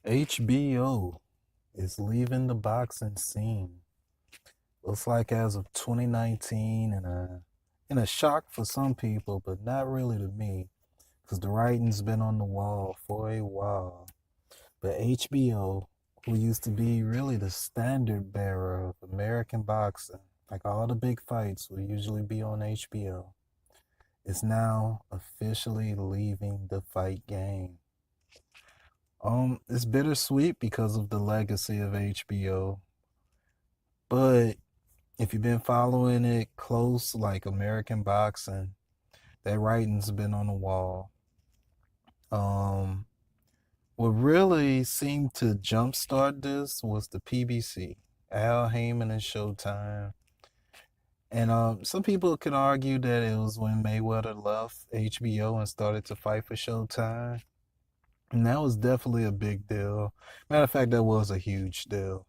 HBO is leaving the boxing scene. Looks like as of 2019, and a shock for some people, but not really to me, because the writing's been on the wall for a while. But HBO, who used to be really the standard bearer of American boxing, like all the big fights would usually be on HBO, is now officially leaving the fight game. It's bittersweet because of the legacy of HBO, but if you've been following it close, like American boxing, that writing's been on the wall. Um, what really seemed to jumpstart this was the PBC, Al Heyman and Showtime. And some people could argue that it was when Mayweather left HBO and started to fight for Showtime. And that was definitely a big deal. Matter of fact, that was a huge deal.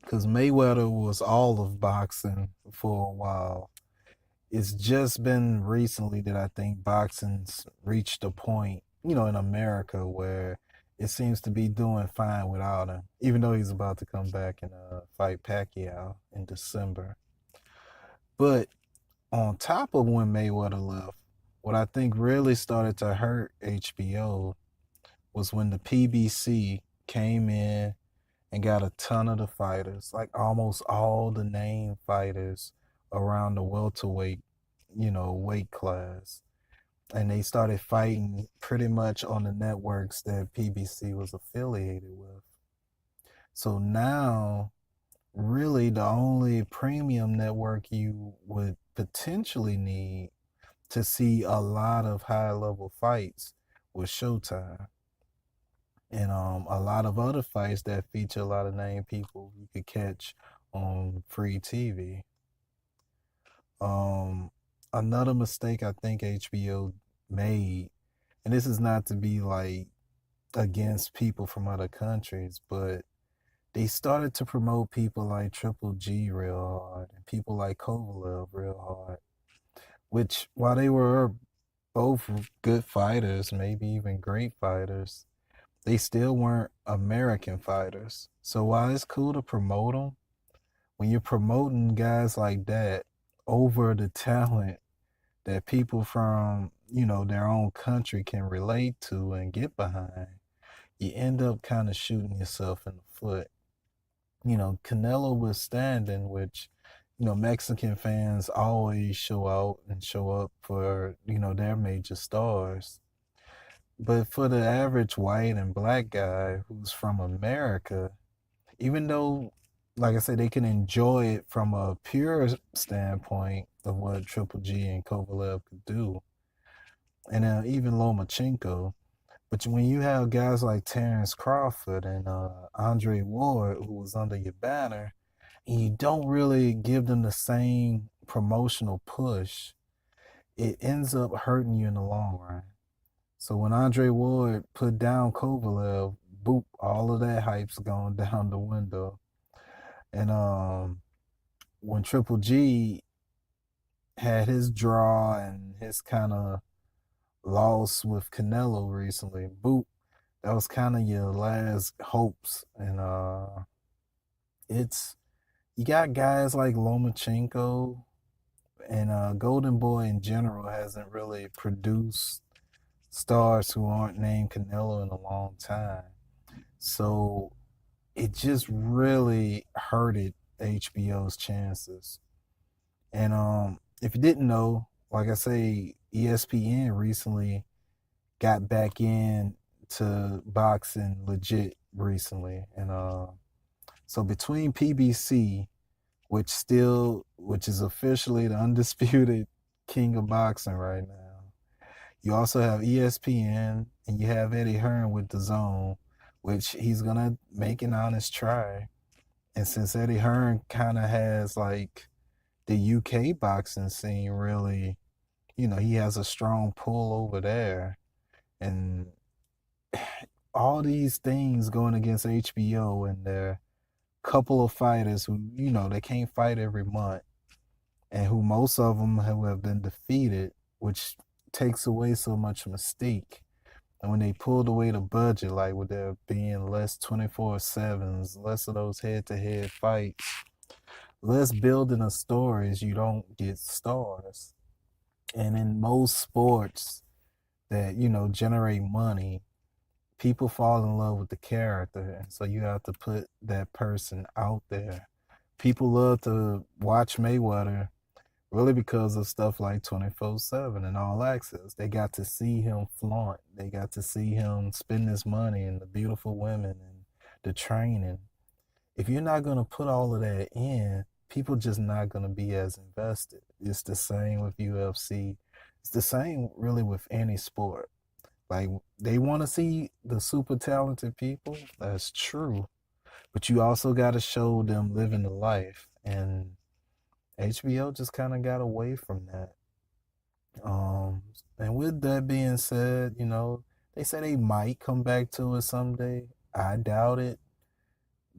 Because Mayweather was all of boxing for a while. It's just been recently that I think boxing's reached a point, in America where it seems to be doing fine without him, even though he's about to come back and fight Pacquiao in December. But on top of when Mayweather left, what I think really started to hurt HBO was when the PBC came in and got a ton of the fighters, like almost all the name fighters around the welterweight, weight class. And they started fighting pretty much on the networks that PBC was affiliated with. So now, really, the only premium network you would potentially need to see a lot of high level fights was Showtime. And a lot of other fights that feature a lot of name people you could catch on free TV. Um, Another mistake I think HBO made, and this is not to be like against people from other countries, but they started to promote people like Triple G real hard and people like Kovalev real hard, which while they were both good fighters, maybe even great fighters, they still weren't American fighters. So while it's cool to promote them, when you're promoting guys like that over the talent that people from, their own country can relate to and get behind, you end up kind of shooting yourself in the foot. Canelo was standing, which, Mexican fans always show out and show up for, their major stars. But for the average white and black guy who's from America, even though, like I said, they can enjoy it from a pure standpoint of what Triple G and Kovalev could do, and even Lomachenko. But when you have guys like Terrence Crawford and Andre Ward, who was under your banner, and you don't really give them the same promotional push, it ends up hurting you in the long run. So when Andre Ward put down Kovalev, boop, all of that hype's gone down the window. And when Triple G had his draw and his kind of loss with Canelo recently, boop, that was kind of your last hopes. And it's you got guys like Lomachenko and Golden Boy in general hasn't really produced stars who aren't named Canelo in a long time. So it just really hurted HBO's chances. And if you didn't know, like I say, ESPN recently got back in to boxing legit recently. And so between PBC, which is officially the undisputed king of boxing right now, you also have ESPN and you have Eddie Hearn with the Zone, which he's gonna make an honest try. And since Eddie Hearn kind of has like the UK boxing scene really, he has a strong pull over there. And all these things going against HBO and their couple of fighters who, they can't fight every month and who most of them who have been defeated, which takes away so much mystique And when they pulled away the budget, like with there being less 24/7s, less of those head to head fights, less building of stories, you don't get stars. And in most sports that, generate money, people fall in love with the character. And so you have to put that person out there. People love to watch Mayweather really because of stuff like 24/7 and All Access. They got to see him flaunt. They got to see him spend his money and the beautiful women and the training. If you're not going to put all of that in, people just not going to be as invested. It's the same with UFC. It's the same really with any sport. Like they want to see the super talented people. That's true. But you also got to show them living the life. And HBO just kind of got away from that. Um, and with that being said, they say they might come back to it someday. I doubt it.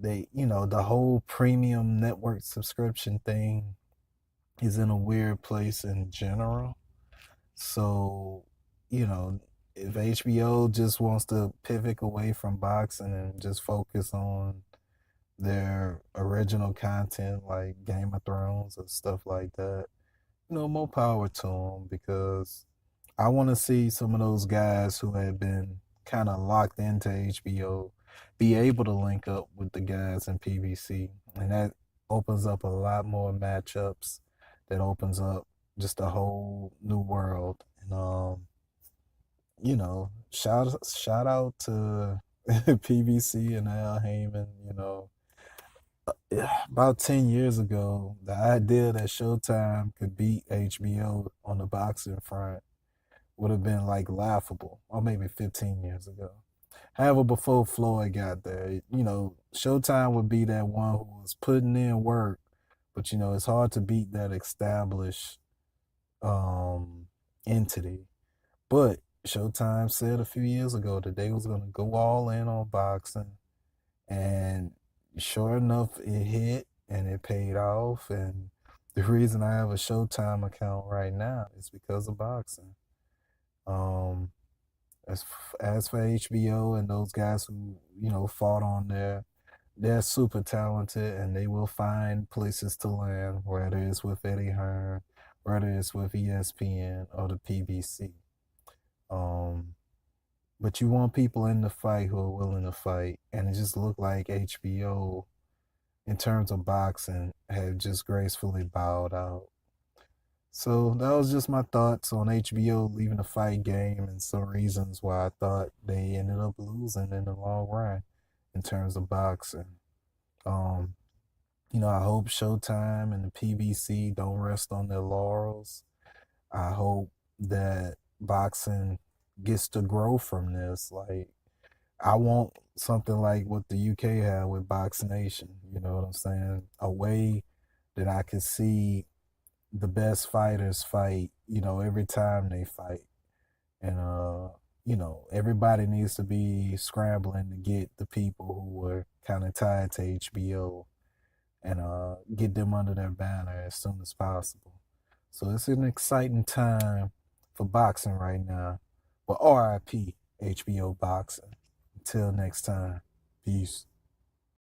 The whole premium network subscription thing is in a weird place in general. So, you know, if HBO just wants to pivot away from boxing and just focus on their original content like Game of Thrones or stuff like that, more power to them because I want to see some of those guys who have been kind of locked into HBO be able to link up with the guys in PBC. And that opens up a lot more matchups. That opens up just a whole new world. And shout out to PBC and Al Heyman. About 10 years ago, the idea that Showtime could beat HBO on the boxing front would have been like laughable, or maybe 15 years ago. However, before Floyd got there, Showtime would be that one who was putting in work, but it's hard to beat that established um, entity. But Showtime said a few years ago that they was going to go all in on boxing, and sure enough, it hit and it paid off. And the reason I have a Showtime account right now is because of boxing. Um, as for HBO and those guys who fought on there, they're super talented and they will find places to land, whether it's with Eddie Hearn, whether it's with ESPN or the PBC. Um, but you want people in the fight who are willing to fight, and it just looked like HBO, in terms of boxing, had just gracefully bowed out. So that was just my thoughts on HBO leaving the fight game and some reasons why I thought they ended up losing in the long run in terms of boxing. Um, I hope Showtime and the PBC don't rest on their laurels. I hope that boxing gets to grow from this. Like, I want something like what the UK had with Box Nation. You know what I'm saying? A way that I could see the best fighters fight, every time they fight. And everybody needs to be scrambling to get the people who were kind of tied to HBO and get them under their banner as soon as possible. So it's an exciting time for boxing right now. But RIP HBO Boxing. Until next time, peace.